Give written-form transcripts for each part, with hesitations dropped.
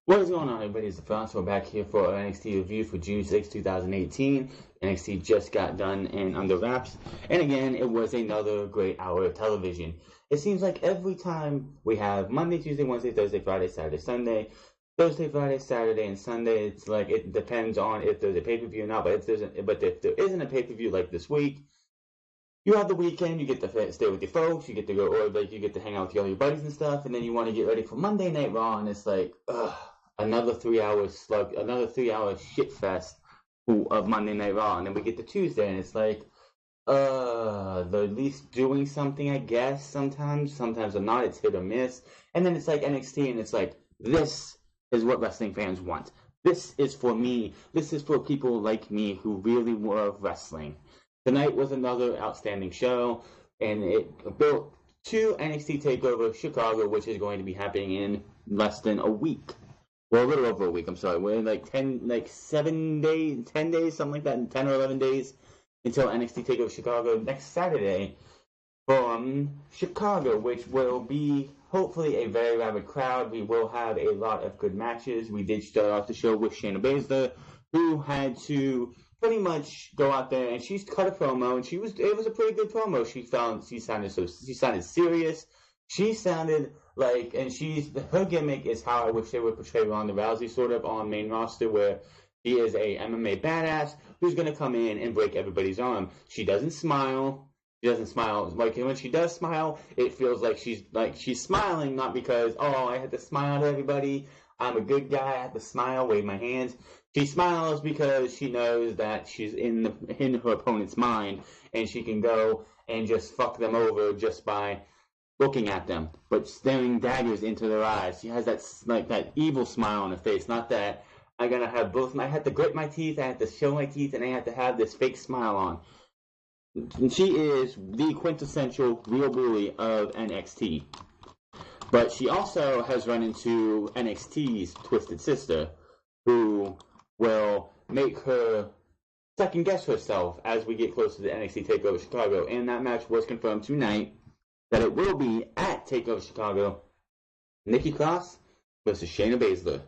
What is going on, everybody? It's the Frost. We're back here for our NXT review for June 6, 2018. NXT just got done and under wraps. And again, it was another great hour of television. It seems like every time we have Monday, Tuesday, Wednesday, Thursday, Friday, Saturday, Sunday, Thursday, Friday, Saturday, and Sunday, it's like it depends on if there's a pay-per-view or not. But if there isn't a pay-per-view like this week, you have the weekend, you get to stay with your folks, you get to go, or like you get to hang out with all your buddies and stuff, and then you want to get ready for Monday Night Raw, and it's like, ugh. Another 3 hour slug, another 3 hour shit fest of Monday Night Raw, and then we get to Tuesday, and it's like, they're at least doing something, I guess. Sometimes they're not. It's hit or miss, and then it's like NXT, and it's like, this is what wrestling fans want. This is for me. This is for people like me who really love wrestling. Tonight was another outstanding show, and it built to NXT Takeover Chicago, which is going to be happening in less than a week. Well, a little over a week, I'm sorry. We're in like 10 days, something like that, 10 or 11 days until NXT TakeOver Chicago next Saturday from Chicago, which will be hopefully a very rabid crowd. We will have a lot of good matches. We did start off the show with Shayna Baszler, who had to pretty much go out there, and she's cut a promo, and it was a pretty good promo. She sounded serious. She sounded like, and her gimmick is how I wish they would portray Ronda Rousey, sort of on main roster, where she is a MMA badass who's going to come in and break everybody's arm. She doesn't smile. Like, when she does smile, it feels like she's smiling, not because, oh, I had to smile at everybody, I'm a good guy, I have to smile, wave my hands. She smiles because she knows that she's in her opponent's mind, and she can go and just fuck them over just by looking at them, but staring daggers into their eyes. She has that evil smile on her face. Not that I gotta have both. I had to grit my teeth, I had to show my teeth, and I had to have this fake smile on. And she is the quintessential real bully of NXT. But she also has run into NXT's Twisted Sister, who will make her second guess herself as we get closer to NXT TakeOver Chicago. And that match was confirmed tonight, that it will be at TakeOver Chicago, Nikki Cross versus Shayna Baszler.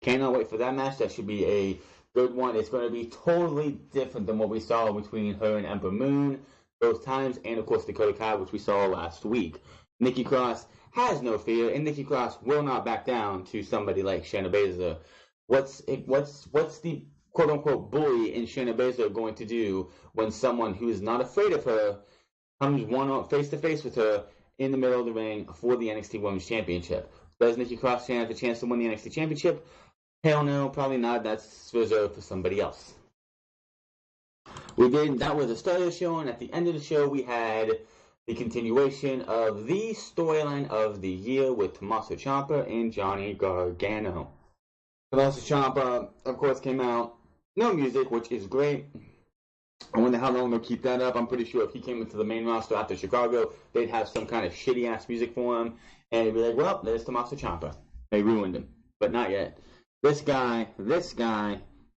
Cannot wait for that match. That should be a good one. It's going to be totally different than what we saw between her and Ember Moon both times, and of course Dakota Kai, which we saw last week. Nikki Cross has no fear, and Nikki Cross will not back down to somebody like Shayna Baszler. What's the quote-unquote bully in Shayna Baszler going to do when someone who is not afraid of her comes face-to-face with her in the middle of the ring for the NXT Women's Championship? Does Nikki Cross have a chance to win the NXT Championship? Hell no, probably not. That's reserved for somebody else. That was the start of the show, and at the end of the show, we had the continuation of the storyline of the year with Tommaso Ciampa and Johnny Gargano. Tommaso Ciampa, of course, came out. No music, which is great. I wonder how long they'll keep that up. I'm pretty sure if he came into the main roster after Chicago, they'd have some kind of shitty-ass music for him, and they'd be like, well, there's Tommaso Ciampa. They ruined him. But not yet. This guy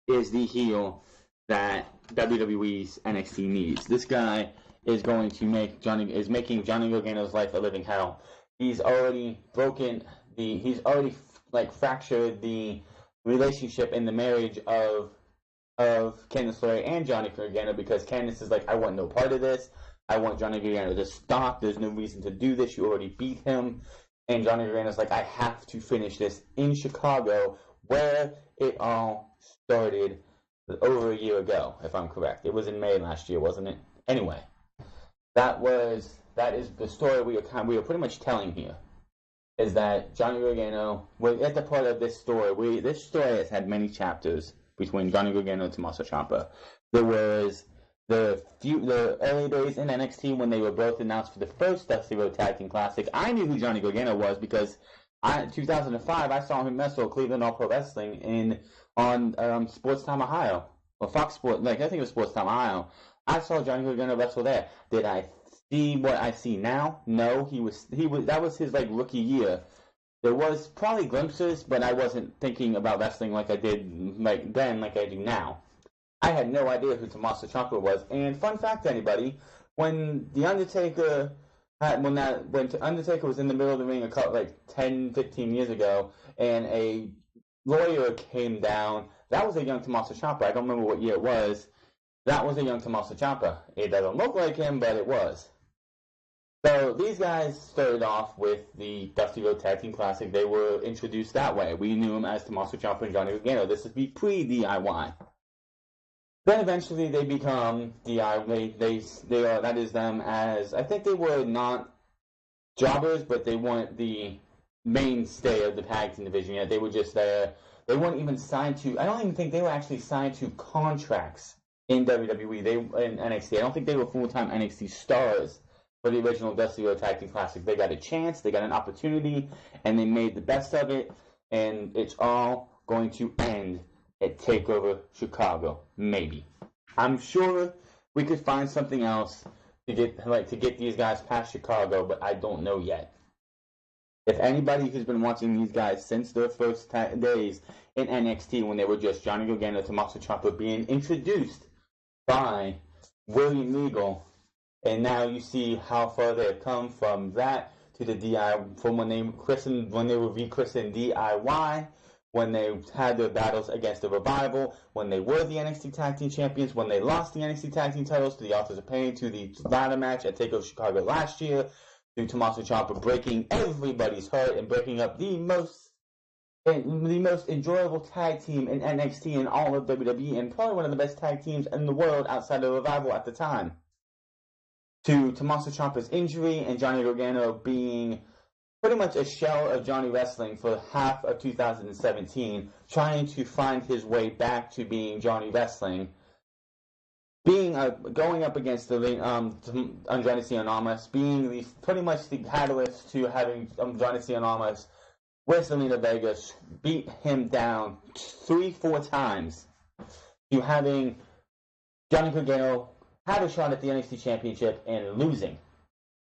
is the heel that WWE's NXT needs. This guy is going to making Johnny Gargano's life a living hell. He's already fractured the relationship and the marriage of Candice LeRae and Johnny Gargano, because Candice is like, I want no part of this. I want Johnny Gargano to stop. There's no reason to do this. You already beat him. And Johnny Gargano's like, I have to finish this in Chicago, where it all started over a year ago, if I'm correct. It was in May last year, wasn't it? Anyway, that is the story we are pretty much telling here. Is that Johnny Gargano, we're at the part of this story. This story has had many chapters between Johnny Gargano and Tommaso Ciampa. There was the early days in NXT when they were both announced for the first Dusty Road Tag Team Classic. I knew who Johnny Gargano was because in 2005 I saw him wrestle Cleveland All Pro Wrestling on Sports Time Ohio, or Fox Sports. I think it was Sports Time Ohio. I saw Johnny Gargano wrestle there. Did I see what I see now? No, he was. That was his rookie year. There was probably glimpses, but I wasn't thinking about wrestling like I did then, like I do now. I had no idea who Tommaso Ciampa was. And fun fact to anybody, when The Undertaker when Undertaker was in the middle of the ring 10, 15 years ago, and a lawyer came down. That was a young Tommaso Ciampa. I don't remember what year it was. That was a young Tommaso Ciampa. It doesn't look like him, but it was. So these guys started off with the Dusty Road Tag Team Classic. They were introduced that way. We knew them as Tommaso Ciampa and Johnny Gargano. This is pre-DIY. Then eventually they become DIY. They are, that is them as, I think they were not jobbers, but they weren't the mainstay of the tag team division yet. They were just there. They weren't even signed to, I don't even think they were actually signed to contracts in WWE. They in NXT. I don't think they were full-time NXT stars for the original Dusty Road Tag Team Classic. They got a chance, they got an opportunity, and they made the best of it, and it's all going to end at TakeOver Chicago. Maybe. I'm sure we could find something else to get these guys past Chicago, but I don't know yet. If anybody who's been watching these guys since their first days in NXT, when they were just Johnny Gargano, Tommaso Ciampa being introduced by William Regal, and now you see how far they have come from that to the from when they were rechristened DIY, when they had their battles against the Revival, when they were the NXT Tag Team Champions, when they lost the NXT Tag Team titles to the Authors of Pain, to the ladder match at TakeOver Chicago last year, to Tommaso Ciampa breaking everybody's heart and breaking up the most enjoyable tag team in NXT in all of WWE, and probably one of the best tag teams in the world outside of Revival at the time, to Tommaso Ciampa's injury and Johnny Gargano being pretty much a shell of Johnny Wrestling for half of 2017, trying to find his way back to being Johnny Wrestling, going up against the Andrade Cien Almas, being pretty much the catalyst to having Andrade Cien Almas with Zelina Vega beat him down 3-4 times, to having Johnny Gargano have a shot at the NXT Championship and losing.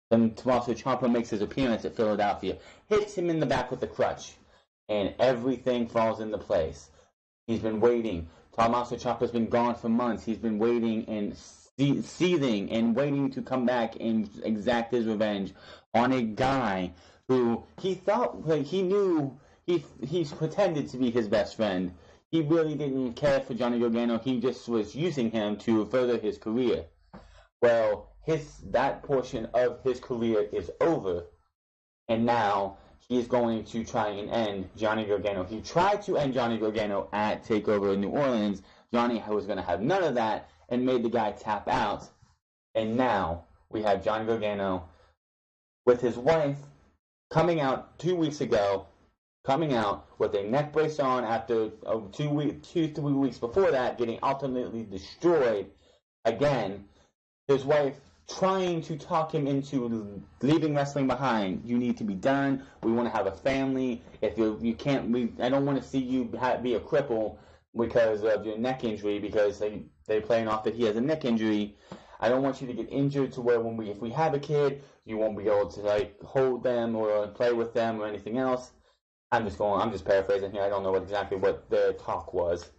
Then Tommaso Ciampa makes his appearance at Philadelphia, hits him in the back with the crutch, and everything falls into place. He's been waiting. Tommaso Ciampa's been gone for months. He's been waiting and seething and waiting to come back and exact his revenge on a guy who he thought, he knew, he's pretended to be his best friend. He really didn't care for Johnny Gargano. He just was using him to further his career. Well, that portion of his career is over, and now he's going to try and end Johnny Gargano. He tried to end Johnny Gargano at TakeOver in New Orleans. Johnny was going to have none of that and made the guy tap out, and now we have Johnny Gargano with his wife coming out 2 weeks ago, coming out with a neck brace on after 3 weeks before that, getting ultimately destroyed again. His wife trying to talk him into leaving wrestling behind. You need to be done. We want to have a family. If you can't, I don't want to see you be a cripple because of your neck injury, because they're playing off that he has a neck injury. I don't want you to get injured to where if we have a kid, you won't be able to hold them or play with them or anything else. I'm just paraphrasing here. I don't know exactly what their talk was,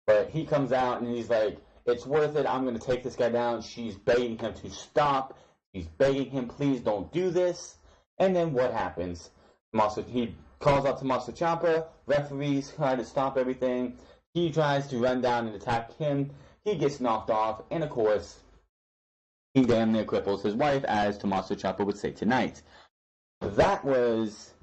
but he comes out and he's like, "It's worth it. I'm going to take this guy down." She's begging him to stop. She's begging him, "Please don't do this." And then what happens? He calls out Tommaso Ciampa. Referees try to stop everything. He tries to run down and attack him. He gets knocked off. And, of course, he damn near cripples his wife, as Tommaso Ciampa would say tonight. That was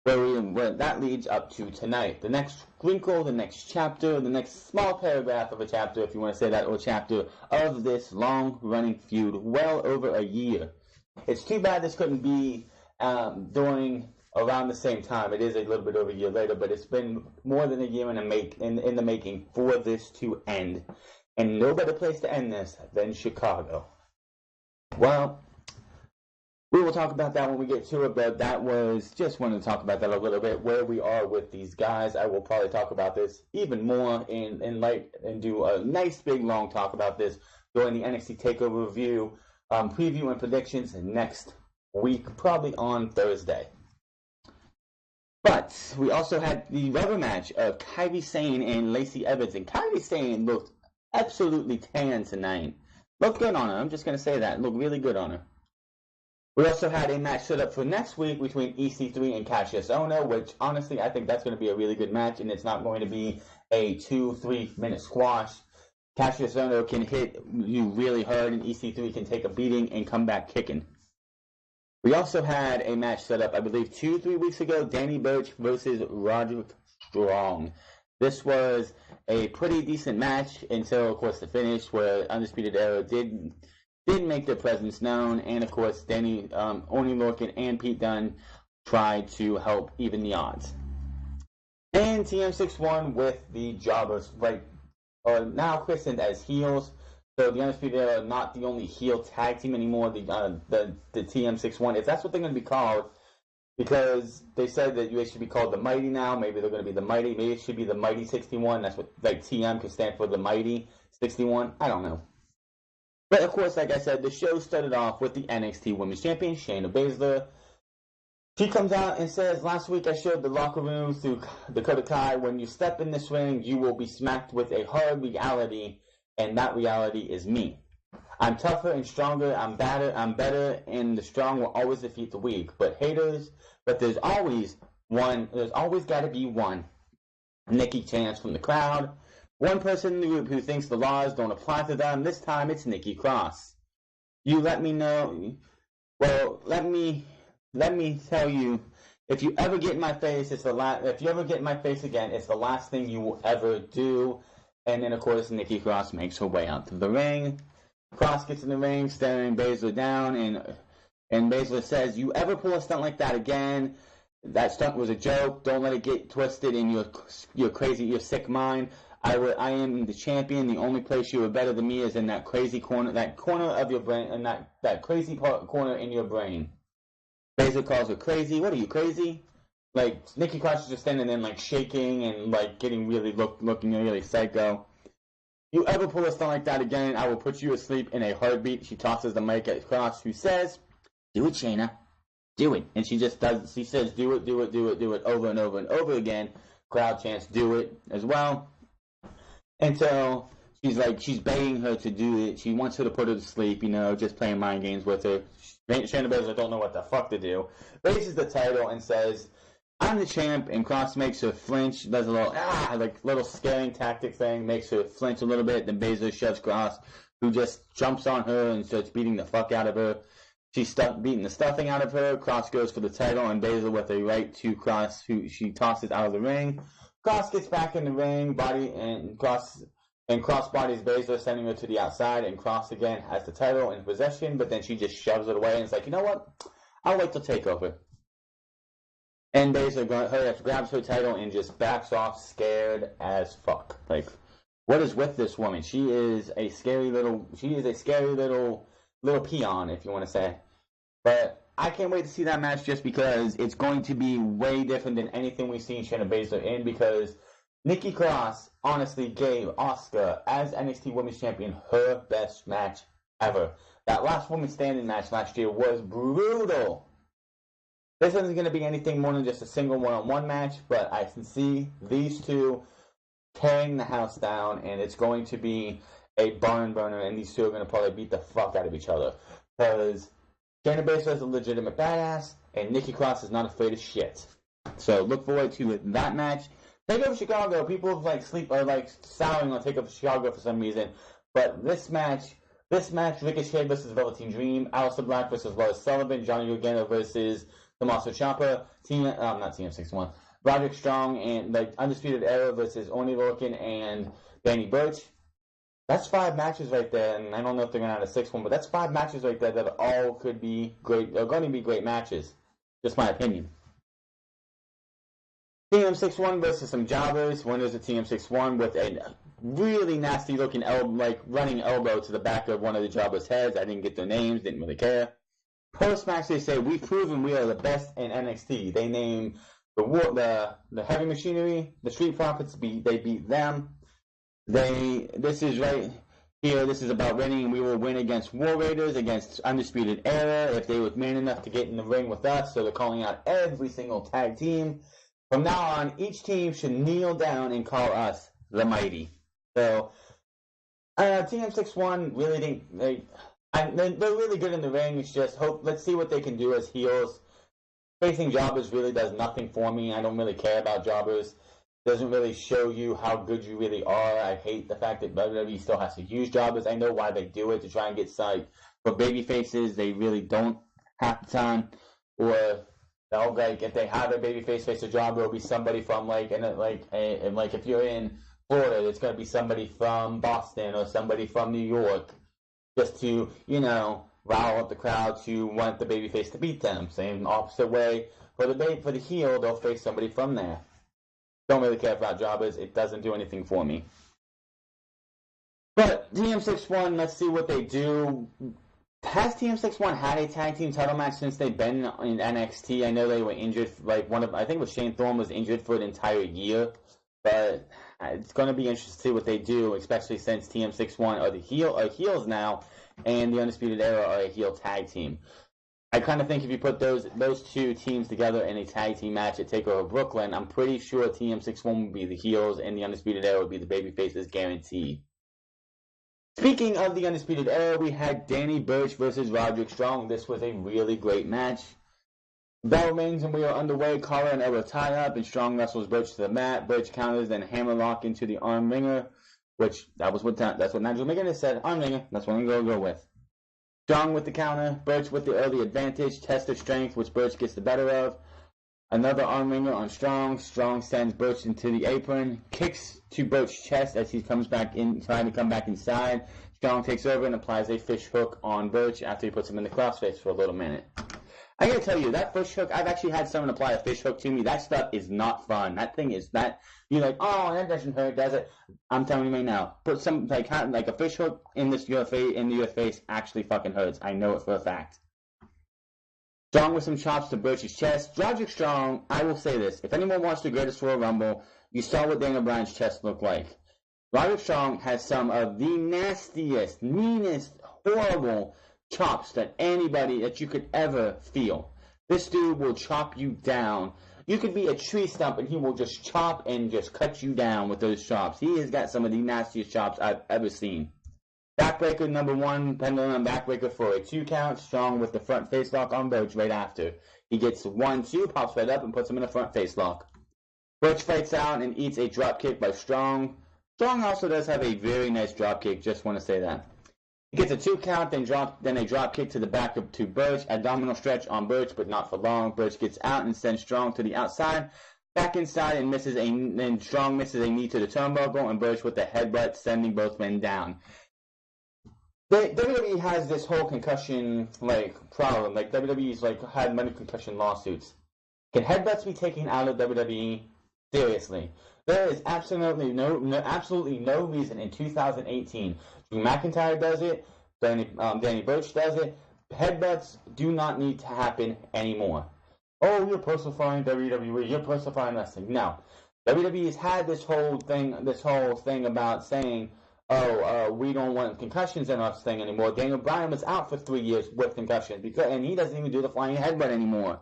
where that leads up to tonight. The next wrinkle, the next chapter, the next small paragraph of a chapter, if you want to say that, or chapter of this long-running feud, well over a year. It's too bad this couldn't be during around the same time. It is a little bit over a year later, but it's been more than a year in the making for this to end. And no better place to end this than Chicago. Well, we will talk about that when we get to it, but that was just wanted to talk about that a little bit, where we are with these guys. I will probably talk about this even more in light and do a nice big long talk about this during the NXT TakeOver review, preview and predictions next week, probably on Thursday. But we also had the rubber match of Kairi Sane and Lacey Evans, and Kairi Sane looked absolutely tan tonight. Looked good on her. I'm just going to say that. Looked really good on her. We also had a match set up for next week between EC3 and Cassius Ohno, which honestly I think that's going to be a really good match, and it's not going to be a 2-3 minute squash. Cassius Ohno can hit you really hard, and EC3 can take a beating and come back kicking. We also had a match set up, I believe, 2-3 weeks ago, Danny Burch versus Roderick Strong. This was a pretty decent match until, of course, the finish, where Undisputed Era did make their presence known, and of course, Oney Lorcan and Pete Dunne tried to help even the odds. And TM6 won with the Jobbers, now christened as heels. So the Undisputed Era are not the only heel tag team anymore. The TM6 won, if that's what they're going to be called, because they said that they should be called the Mighty now. Maybe they're going to be the Mighty. Maybe it should be the Mighty 61. That's what TM could stand for, the Mighty 61. I don't know. But of course, like I said, the show started off with the NXT Women's Champion, Shayna Baszler. She comes out and says, last week I showed the locker room through Dakota Kai, when you step in this ring, you will be smacked with a hard reality, and that reality is me. I'm tougher and stronger, I'm better, and the strong will always defeat the weak. But there's always got to be one Nikki chants from the crowd. One person in the group who thinks the laws don't apply to them. This time it's Nikki Cross. You let me know. Well, let me tell you, if you ever get in my face, if you ever get in my face again, it's the last thing you will ever do. And then, of course, Nikki Cross makes her way out to the ring. Cross gets in the ring, staring Baszler down, and Baszler says, "You ever pull a stunt like that again? That stunt was a joke. Don't let it get twisted in your sick mind. I am the champion. The only place you are better than me is in that crazy corner, of your brain, and that crazy corner in your brain." Baszler calls her crazy. What are you, crazy? Nikki Cross is just standing there, shaking and, getting really looking really psycho. You ever pull a stunt like that again, I will put you asleep in a heartbeat. She tosses the mic at Cross, who says, "Do it, Shayna. Do it." And she just does. She says, "Do it, do it, do it, do it," over and over and over again. Crowd chants, "Do it," as well. Until she's begging her to do it. She wants her to put her to sleep, just playing mind games with her. Shayna Baszler don't know what the fuck to do. Raises the title and says, "I'm the champ," and Cross makes her flinch, does a little, little scaring tactic thing, makes her flinch a little bit, then Baszler shoves Cross, who just jumps on her and starts beating the fuck out of her. She's beating the stuffing out of her. Cross goes for the title, and Baszler with a right to Cross, who she tosses out of the ring. Cross gets back in the ring, Cross bodies Baszler, sending her to the outside, and Cross again has the title in possession, but then she just shoves it away, and it's like, you know what? I'll wait till takeover. And Baszler grabs her title and just backs off, scared as fuck. What is with this woman? She is a scary little peon, if you want to say. But I can't wait to see that match, just because it's going to be way different than anything we've seen Shayna Baszler in, because Nikki Cross honestly gave Asuka, as NXT Women's Champion, her best match ever. That last woman standing match last year was brutal. This isn't going to be anything more than just a single one-on-one match, but I can see these two tearing the house down, and it's going to be a barn burner, and these two are going to probably beat the fuck out of each other. Because Shayna Baszler is a legitimate badass, and Nikki Cross is not afraid of shit. So look forward to that match. Takeover Chicago, people are souring on Takeover Chicago for some reason, but this match, Ricochet versus Velveteen Dream, Aleister Black versus Lars Sullivan, Johnny Gargano versus Tommaso Ciampa, not TM61, Roderick Strong and Undisputed Era versus Oney Lorcan and Danny Burch. That's 5 matches right there, and I don't know if they're going to have a 6th one, but that's 5 matches right there that all could be great, are going to be great matches. Just my opinion. TM61 versus some jobbers. Winners of TM61 with a really nasty looking running elbow to the back of one of the jobbers' heads. I didn't get their names, didn't really care. Post-match, they say, "We've proven we are the best in NXT." They name the Heavy Machinery, the Street Profits. They beat them. This is right here. This is about winning, and we will win against War Raiders, against Undisputed Era, if they were man enough to get in the ring with us. So they're calling out every single tag team. From now on, each team should kneel down and call us the Mighty. So TM61 really didn't. they're really good in the ring. It's just let's see what they can do as heels. Facing jobbers really does nothing for me. I don't really care about jobbers. Doesn't really show you how good you really are. I hate the fact that WWE still has to use jobbers. I know why they do it, to try and get sight. For baby faces, they really don't half the time. Or like if they have a baby face a jobber, it'll be somebody from like if you're in Florida, it's gonna be somebody from Boston or somebody from New York, just to rile up the crowd to want the babyface to beat them. Same opposite way for the heel, they'll face somebody from there. Don't really care about jobbers. It doesn't do anything for me. But TM61, let's see what they do. Has TM61 had a tag team title match since they've been in NXT? I know they were injured. I think it was Shane Thorne was injured for an entire year. But it's going to be interesting to see what they do, especially since TM61 are heels now, and the Undisputed Era are a heel tag team. I kind of think if you put those two teams together in a tag team match at TakeOver Brooklyn, I'm pretty sure TM61 would be the heels and the Undisputed Era would be the babyfaces, guaranteed. Speaking of the Undisputed Era, we had Danny Burch versus Roderick Strong. This was a really great match. Bell rings and we are underway. Collar and elbow tie up, and Strong wrestles Burch to the mat. Burch counters, then hammerlock into the arm wringer, which that's what Nigel McGuinness said. Arm wringer. That's what I'm going to go with. Strong with the counter, Burch with the early advantage, test of strength, which Burch gets the better of. Another arm wringer on Strong. Strong sends Burch into the apron, kicks to Burch's chest as he comes back in, trying to come back inside. Strong takes over and applies a fish hook on Burch after he puts him in the crossface for a little minute. I gotta tell you, that fish hook, I've actually had someone apply a fish hook to me. That stuff is not fun. That thing is you're like, oh, that doesn't hurt, does it? I'm telling you right now, put some, like a fish hook in your face actually fucking hurts. I know it for a fact. Strong with some chops to Burch's chest. Roderick Strong, I will say this, if anyone watched the Greatest Royal Rumble, you saw what Daniel Bryan's chest looked like. Roderick Strong has some of the nastiest, meanest, horrible chops that you could ever feel. This dude will chop you down. You could be a tree stump and he will just chop and just cut you down with those chops. He has got some of the nastiest chops I've ever seen. Backbreaker number 1, pendulum backbreaker for a 2 count. Strong with the front face lock on Burch right after. He gets 1-2, pops right up and puts him in a front face lock. Burch fights out and eats a drop kick by Strong. Strong also does have a very nice drop kick, just want to say that. He gets a 2 count, then a drop kick to the back to Burch. Abdominal stretch on Burch, but not for long. Burch gets out and sends Strong to the outside. Back inside and Strong misses a knee to the turnbuckle, and Burch with a headbutt, sending both men down. WWE has this whole concussion problem. WWE's had many concussion lawsuits. Can headbutts be taken out of WWE? Seriously. There is absolutely no reason in 2018. Drew McIntyre does it. Danny Burch does it. Headbutts do not need to happen anymore. Oh, you're personifying WWE. You're personifying wrestling. No, WWE has had this whole thing about saying, we don't want concussions in our thing anymore. Daniel Bryan was out for 3 years with concussions and he doesn't even do the flying headbutt anymore.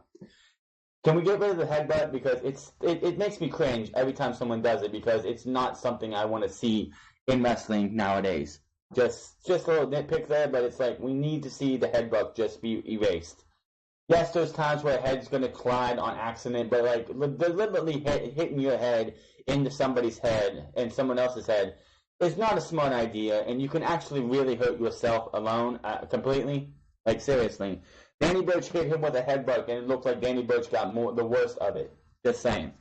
Can we get rid of the headbutt? Because it makes me cringe every time someone does it, because it's not something I want to see in wrestling nowadays. Just a little nitpick there, but it's like we need to see the headbutt just be erased. Yes, there's times where a head's going to collide on accident, but deliberately hitting your head into somebody's head and someone else's head is not a smart idea, and you can actually really hurt yourself alone completely. Seriously. Danny Burch hit him with a headbutt, and it looked like Danny Burch got the worst of it. Just saying.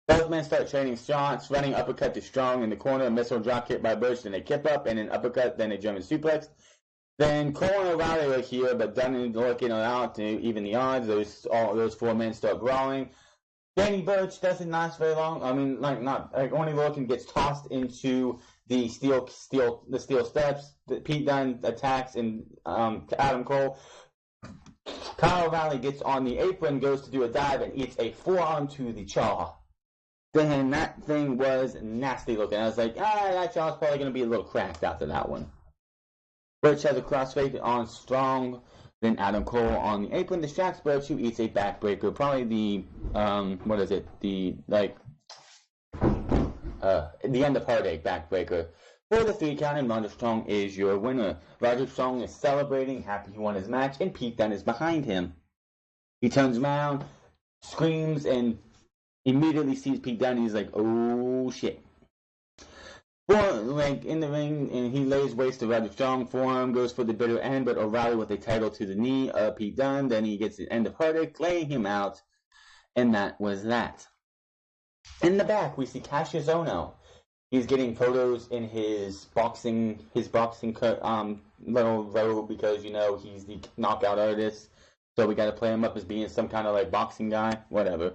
Both men start trading shots, running uppercut to Strong in the corner, a missile drop kick by Burch, then a kip up, and an uppercut, then a German suplex. Then Cole and O'Reilly are here, but Dunn looking out to even the odds. Those 4 men start brawling. Danny Burch doesn't last very long. I mean, only looking gets tossed into the steel steps. Pete Dunne attacks and Adam Cole. Kyle O'Reilly gets on the apron, goes to do a dive, and eats a forearm to the jaw. Then that thing was nasty looking. I was like, that jaw's probably going to be a little cracked after that one. Burch has a crossface on Strong. Then Adam Cole on the apron distracts Burch, who eats a backbreaker. Probably the end of Heartache backbreaker. for the 3 count, and Roderick Strong is your winner. Roderick Strong is celebrating, happy he won his match, and Pete Dunne is behind him. He turns around, screams, and immediately sees Pete Dunne, and he's like, oh shit. In the ring, and he lays waste to Roderick Strong. Forearm goes for the bitter end, but O'Reilly with a title to the knee of Pete Dunne. Then he gets the end of Hardick, laying him out, and that was that. In the back, we see Cassius Ohno. He's getting photos in his boxing little robe because he's the knockout artist. So we got to play him up as being some kind of like boxing guy, whatever.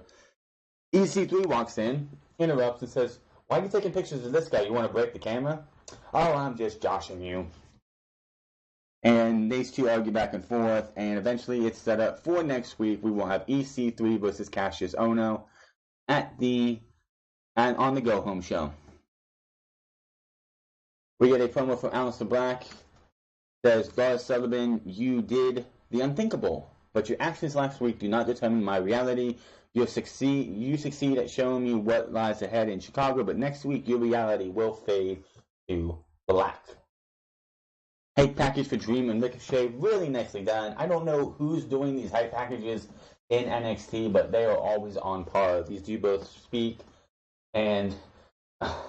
EC3 walks in, interrupts, and says, "Why are you taking pictures of this guy? You want to break the camera?" "Oh, I'm just joshing you." And these two argue back and forth, and eventually it's set up for next week. We will have EC3 versus Cassius Ohno on the Go Home show. We get a promo from Aleister Black. Says, "Lars Sullivan, you did the unthinkable, but your actions last week do not determine my reality. You succeed at showing me what lies ahead in Chicago, but next week your reality will fade to black." Hype package for Dream and Ricochet, really nicely done. I don't know who's doing these hype packages in NXT, but they are always on par. These do both speak, and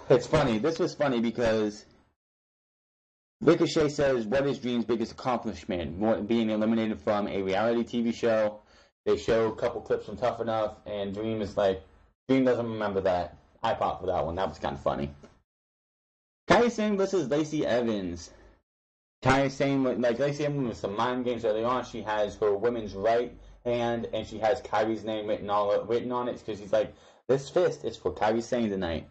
it's funny. This was funny because Ricochet says, "What is Dream's biggest accomplishment? Being eliminated from a reality TV show." They show a couple clips from Tough Enough, and Dream is like, Dream doesn't remember that. I popped for that one. That was kind of funny. Kairi Sane versus Lacey Evans. Kairi Sane, like Lacey Evans with some mind games early on. She has her women's right hand, and she has Kairi's name written on it because she's like, this fist is for Kairi Sane tonight.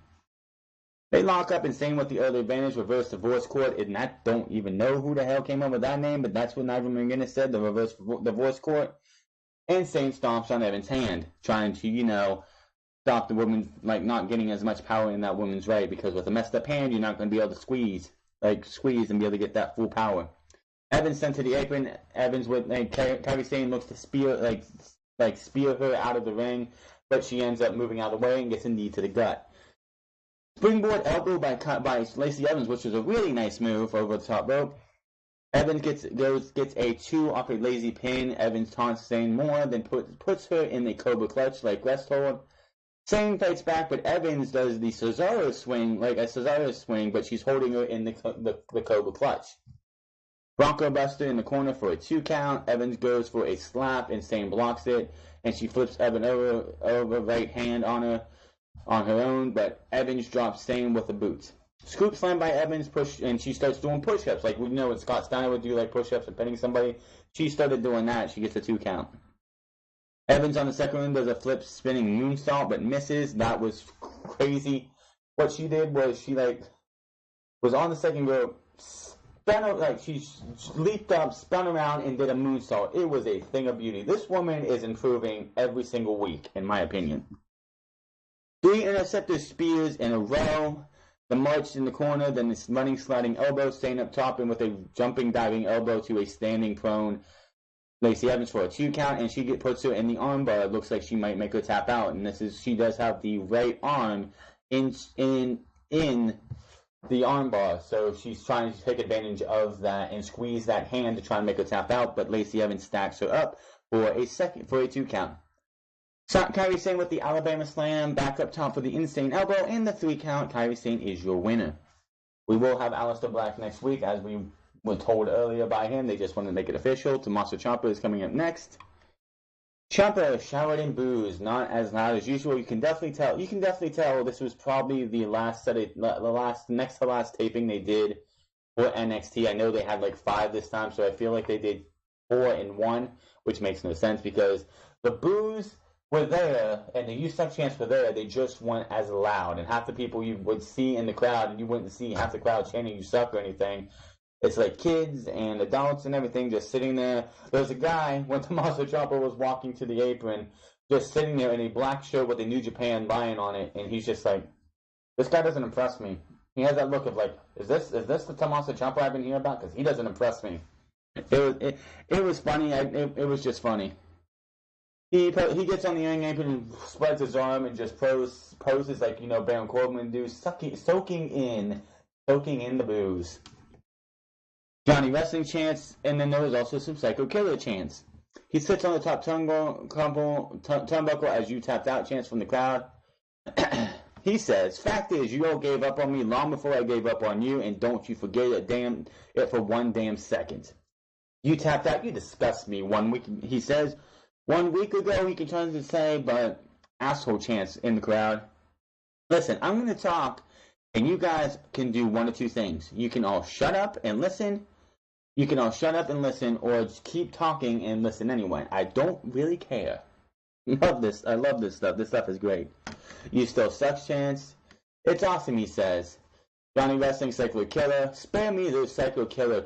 They lock up, and Sane with the early advantage, reverse divorce court, and I don't even know who the hell came up with that name, but that's what Nigel McGuinness said, the reverse divorce court. And Sane stomps on Evans' hand, trying to, stop the woman, like, not getting as much power in that woman's right, because with a messed up hand, you're not going to be able to squeeze and be able to get that full power. Evans sent to the apron. Evans with, Kairi Sane looks to spear her out of the ring, but she ends up moving out of the way and gets a knee to the gut. Springboard elbow by Lacey Evans, which was a really nice move over the top rope. Evans gets a 2 off a lazy pin. Evans taunts Sane more, then puts her in the Cobra Clutch like rest hold. Sane fights back, but Evans does the Cesaro swing, like a Cesaro swing, but she's holding her in the Cobra Clutch. Bronco Buster in the corner for a 2 count. Evans goes for a slap, and Sane blocks it, and she flips Evans over right hand on her own, but Evans drops Sane with a boot. Scoop slam by Evans, and she starts doing push-ups. Like we know what Scott Steiner would do, like push-ups and pinning somebody. She started doing that. She gets a 2 count. Evans on the second one does a flip spinning moonsault, but misses. That was crazy. What she did was she was on the second rope, she leaped up, spun around, and did a moonsault. It was a thing of beauty. This woman is improving every single week, in my opinion. 3 interceptor spears in a row. The march in the corner, then this running sliding elbow, Sane up top, and with a jumping diving elbow to a standing prone Lacey Evans for a 2 count, and she puts her in the armbar. It looks like she might make her tap out, and she does have the right arm in the armbar, so she's trying to take advantage of that and squeeze that hand to try and make her tap out, but Lacey Evans stacks her up for a 2 count. Kairi Sane with the Alabama Slam, back up top for the Insane Elbow, and the 3 count. Kairi Sane is your winner. We will have Aleister Black next week, as we were told earlier by him. They just wanted to make it official. Tommaso Ciampa is coming up next. Ciampa showered in booze, not as loud as usual. You can definitely tell this was probably the next to last taping they did for NXT. I know they had 5 this time, so I feel like they did 4 in 1, which makes no sense because the boos were there, and the "you suck" chants were there. They just weren't as loud, and half the people you would see in the crowd, and you wouldn't see half the crowd chanting "you suck" or anything. It's like kids and adults and everything just sitting there. There was a guy, when Tommaso Ciampa was walking to the apron, just sitting there in a black shirt with a New Japan lion on it, and he's just like, this guy doesn't impress me. He has that look of is this the Tommaso Ciampa I've been hearing about? Because he doesn't impress me. It was funny. It was just funny. He gets on the ring apron and spreads his arm and just poses like Baron Corbin would do, soaking in soaking in the booze. Johnny Wrestling chants, and then there was also some Psycho Killer chants. He sits on the top turnbuckle as you tapped out chants from the crowd. He says, fact is, you all gave up on me long before I gave up on you, and don't you forget it for one damn second. You tapped out, you disgust me. He says, 1 week ago, he continues to say, but asshole chants in the crowd. Listen, I'm going to talk, and you guys can do one of two things. You can all shut up and listen. Or just keep talking and listen anyway. I don't really care. Love this. I love this stuff. This stuff is great. You still suck chance. It's awesome, he says. Johnny Wrestling, Psycho Killer. Spare me those Psycho Killer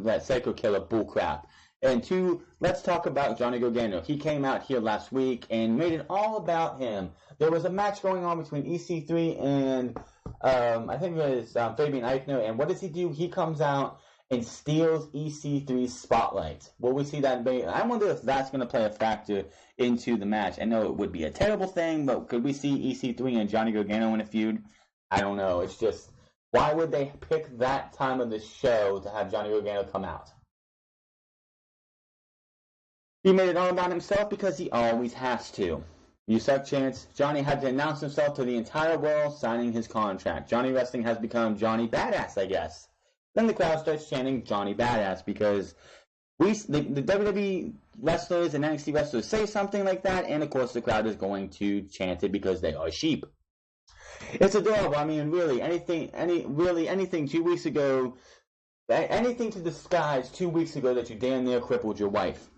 that Psycho Killer bull crap. And two, let's talk about Johnny Gargano. He came out here last week and made it all about him. There was a match going on between EC3 and I think it was Fabian Eichner. And what does he do? He comes out and steals EC3's spotlight. Will we see that? I wonder if that's going to play a factor into the match. I know it would be a terrible thing, but could we see EC3 and Johnny Gargano in a feud? I don't know. It's just, why would they pick that time of the show to have Johnny Gargano come out? He made it all about himself because he always has to. You suck chance. Johnny had to announce himself to the entire world, signing his contract. Johnny Wrestling has become Johnny Badass, I guess. Then the crowd starts chanting Johnny Badass because the WWE wrestlers and NXT wrestlers say something like that, and of course the crowd is going to chant it because they are sheep. It's adorable. I mean, really, anything 2 weeks ago, anything to disguise 2 weeks ago that you damn near crippled your wife.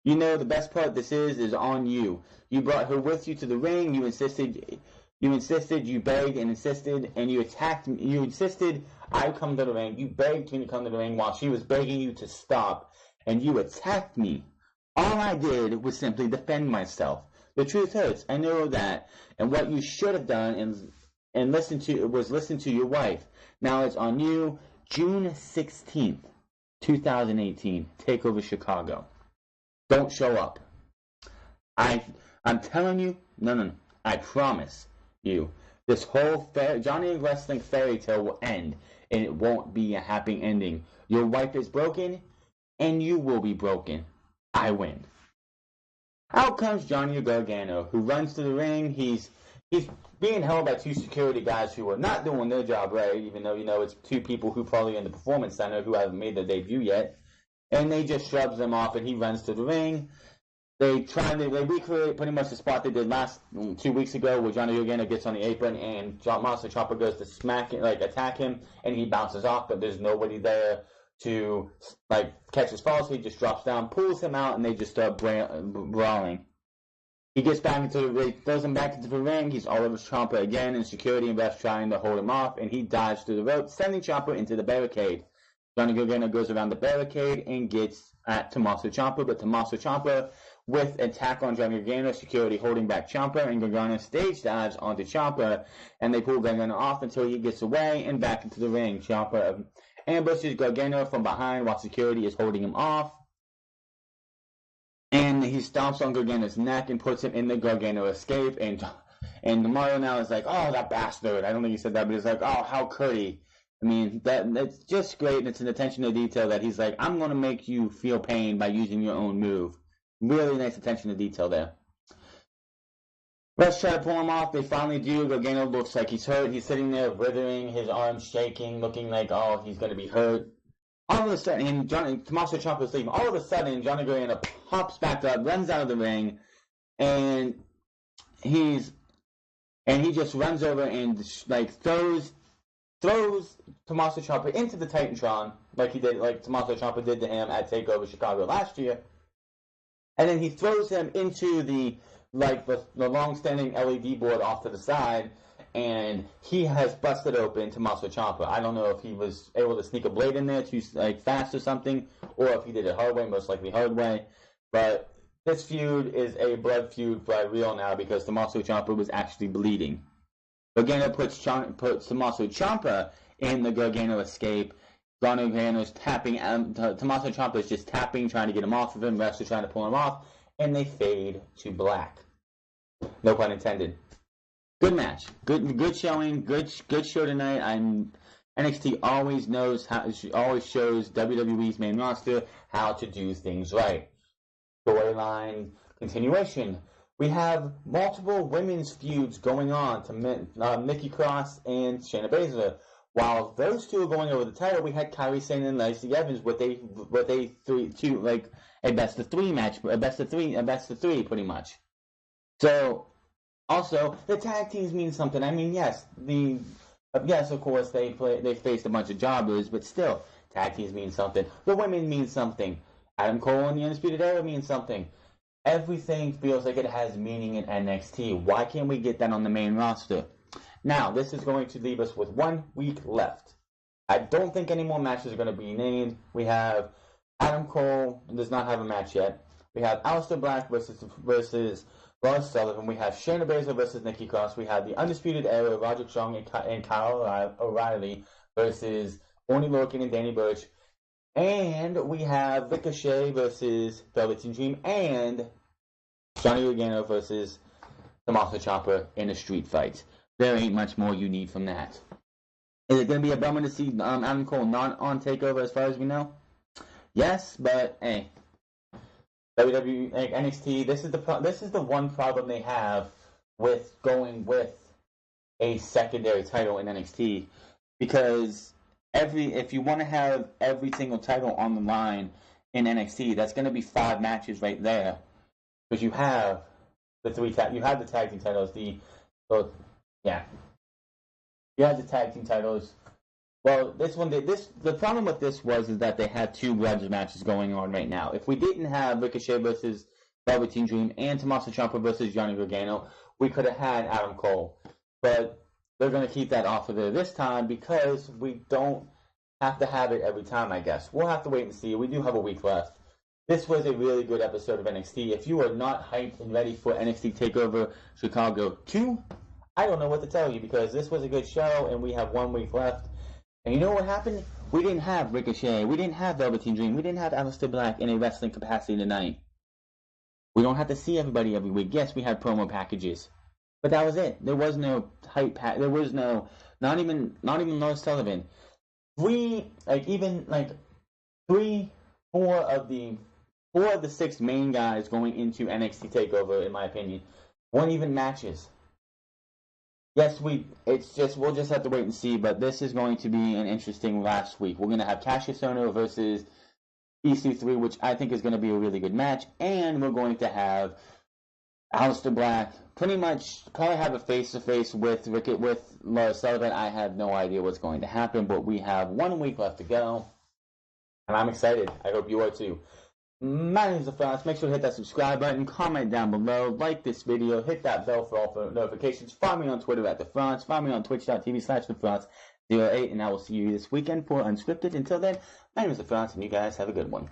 You know, the best part of this is on you. You brought her with you to the ring. You insisted, you begged and insisted, and you attacked me. You insisted I come to the ring. You begged me to come to the ring while she was begging you to stop, and you attacked me. All I did was simply defend myself. The truth hurts. I know that. And what you should have done and listen to your wife. Now it's on you. June 16th, 2018. Takeover Chicago. Don't show up. I'm telling you, no. I promise you, this whole Johnny Wrestling fairy tale will end, and it won't be a happy ending. Your wife is broken, and you will be broken. I win. Out comes Johnny Gargano, who runs to the ring. He's being held by two security guys who are not doing their job right, even though, you know, it's two people who probably in the Performance Center who haven't made their debut yet. And they just shoves them off, and he runs to the ring. They recreate pretty much the spot they did 2 weeks ago, where Johnny Gargano gets on the apron, and Tommaso Ciampa goes to attack him, and he bounces off, but there's nobody there to catch his fall, so he just drops down, pulls him out, and they just start brawling. He gets back into the ring, throws him back into the ring. He's all over Ciampa again, and security and refs trying to hold him off, and he dives through the rope, sending Ciampa into the barricade. Johnny Gargano goes around the barricade and gets at Tommaso Ciampa, but Tommaso Ciampa, with attack on Johnny Gargano, security holding back Ciampa, and Gargano stage dives onto Ciampa, and they pull Gargano off until he gets away and back into the ring. Ciampa ambushes Gargano from behind while security is holding him off, and he stomps on Gargano's neck and puts him in the Gargano escape, and Mario now is like, oh, that bastard. I don't think he said that, but he's like, oh, how could he? I mean, that's just great, and it's an attention to detail that he's like, I'm going to make you feel pain by using your own move. Really nice attention to detail there. Let's try to pull him off. They finally do. Gargano looks like he's hurt. He's sitting there writhing, his arms shaking, looking like, oh, he's going to be hurt. All of a sudden, and Tommaso Ciampa is leaving. All of a sudden, Johnny Gargano pops back up, runs out of the ring, and he just runs over and throws Tommaso Ciampa into the Titantron, like Tommaso Ciampa did to him at TakeOver Chicago last year. And then he throws him into the long-standing LED board off to the side, and he has busted open Tommaso Ciampa. I don't know if he was able to sneak a blade in there too fast or something, or if he did it hard way, most likely hard way. But this feud is a blood feud for real now because Tommaso Ciampa was actually bleeding. Gargano puts Tommaso Ciampa in the Gargano escape. Gargano's tapping. Tommaso Ciampa is just tapping, trying to get him off of him. Refs are trying to pull him off, and they fade to black. No pun intended. Good match. Good showing. Good show tonight. NXT always shows WWE's main roster how to do things right. Storyline continuation. We have multiple women's feuds going on to Nikki Cross and Shayna Baszler. While those two are going over the title, we had Kairi Sane and Lacey Evans with a best of three match, a best of three, pretty much. So, also the tag teams mean something. I mean, yes, of course they faced a bunch of jobbers, but still, tag teams mean something. The women mean something. Adam Cole and the Undisputed Era means something. Everything feels like it has meaning in NXT. Why can't we get that on the main roster? Now, this is going to leave us with 1 week left. I don't think any more matches are going to be named. We have Adam Cole does not have a match yet. We have Aleister Black versus Lars Sullivan. We have Shayna Baszler versus Nikki Cross. We have the Undisputed Era, Roderick Strong and Kyle O'Reilly versus Oney Lorcan and Danny Burch. And we have Ricochet versus Velveteen Dream and Johnny Gargano versus Tommaso Ciampa in a street fight. There ain't much more you need from that. Is it going to be a bummer to see Adam Cole not on TakeOver as far as we know? Yes, but hey, WWE, NXT. This is the one problem they have with going with a secondary title in NXT, because if you want to have every single title on the line in NXT, that's going to be 5 matches right there, because you have the tag team titles. You had the tag team titles. Well, the problem with this is that they had 2 grudge matches going on right now. If we didn't have Ricochet versus Velveteen Dream and Tommaso Ciampa versus Johnny Gargano, we could have had Adam Cole. But they're going to keep that off of there this time because we don't have to have it every time, I guess. We'll have to wait and see. We do have a week left. This was a really good episode of NXT. If you are not hyped and ready for NXT TakeOver Chicago 2, I don't know what to tell you, because this was a good show and we have 1 week left. And you know what happened? We didn't have Ricochet. We didn't have Velveteen Dream. We didn't have Aleister Black in a wrestling capacity tonight. We don't have to see everybody every week. Yes, we had promo packages, but that was it. There was no hype pack. There was no, not even Lars Sullivan. 4 of the 6 main guys going into NXT TakeOver, in my opinion, weren't even matches. Yes, we'll just have to wait and see, but this is going to be an interesting last week. We're going to have Cassius Ohno versus EC3, which I think is going to be a really good match, and we're going to have Aleister Black probably have a face-to-face with Lars Sullivan. I have no idea what's going to happen, but we have 1 week left to go, and I'm excited. I hope you are too. My name is LaFrance. Make sure to hit that subscribe button, comment down below, like this video, hit that bell for all notifications. Follow me on Twitter at LaFrance. Follow me on twitch.tv/LaFrance08, and I will see you this weekend for Unscripted. Until then, my name is LaFrance, and you guys have a good one.